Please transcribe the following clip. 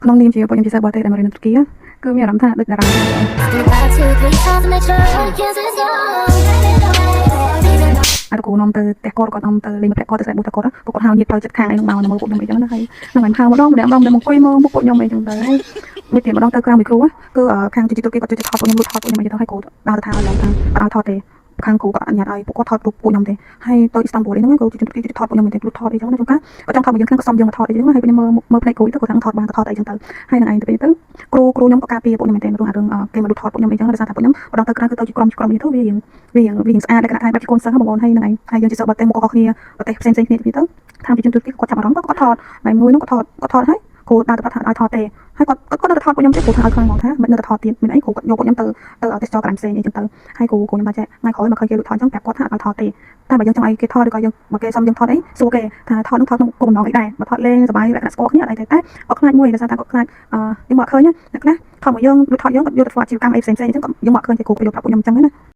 ក្នុងនាមជាពួកខ្ញុំជាសិស្សបរទេសដែលមករៀននៅទូគីគឺមានអារម្មណ៍ថាដូចតារាអត់គូនំទៅផ្ទះគាត់គាត់នំទៅលេងម្នាក់គាត់ទៅស្រីបុតគាត់គាត់ហៅញាតិទៅចិត្តខាងឯនោះមកនៅមើលពួកខ្ញុំអីចឹងណាហើយហ្នឹងហើយហៅម្ដងមកអង្គុយមើលមុខពួកខ្ញុំអីចឹងទៅហើយមានទៀតម្ដងទៅក្រៅមីគ្រូគឺខាងជីទូគីគាត់ជួយថតពួកខ្ញុំលុបថតពួកខ្ញុំអីទៅហើយគ្រូដើរទៅថាឲ្យឡើងថាអត់ឲ្យថតទេខាងគ្រូគាត់អនុញ្ញាតឲ្យពួកគាត់ថតរូបពួកខ្ញុំទេហើយទៅអ៊ីស្តាំប៊ូលហ្នឹងគ្រូជីទូគីជួយថតពួកខ្ញុំមិនទេលុបថតអីចឹងណាជួនកាលគាត់ចង់ថតមួយយើងខាងក៏សុំយើងមកថតអីចឹងហើយពួកខ្ញុំមើលផ្នែកគ្រូទៅគាត់ខាងថតបានក៏ថតអីចឹងទៅហើយនឹងឯងទៅពេលទៅគ្រូខ្ញុំក៏ការពារពួកខ្ញុំមែនទេរឿងគេមកលុបថតពួកខ្ញុំអីចឹងដោយសារតែពួកខ្ញុំម្ដងទៅក្រៅគឺទៅជាក្រុមនេះទៅវាស្អាតលក្ខណៈថាបែបជាកូនសិស្សបងប្អូនហើយនឹងឯងហើយយើងជាសិស្សបរទេសមកខុសគ្នាប្រទេសផ្សេងគ្នាទៅខាងជីទូគីគាត់ចាប់អារម្មណ៍គាត់ថតហើយមួយនោះគាត់ថតហើយគ្រូដើរទៅថាឲ្យថតទេហើយគាត់នៅតែថតពួកខ្ញុំទេគ្រូថាឲ្យខ្លាំងមកថាមិននៅតែថតទៀតមានអីគ្រូគាត់យកពួកខ្ញុំទៅទេសចរកន្លែងផ្សេងអីចឹងទៅហើយគ្រូខ្ញុំថាចេះថ្ងៃក្រោយមកឃើញគេលុបថតអញ្ចឹងប្រាប់គាត់ថាឲ្យថតទេតែបើយើងចង់ឲ្យគេថតឬក៏យើងបើគេសុំយើងថតអីសួរគេថាថតនោះថតក្នុងគោលបំណងអីដែរបើថតលេងសប្បាយលក្ខណៈស្គាល់គ្នាអត់អីទេតែគាត់ខ្លាចមួយដោយសារតែគាត់ខ្លាចយើងមកឃើញអ្នកខ្លះថតមកយើងលុបថតយើងគាត់យកទៅធ្វើអាជីវកម្មអីផ្សេងអញ្ចឹងគាត់យើងមកឃើញគេគ្រូយកប្រាប់ពួកខ្ញុំអញ្ចឹងណា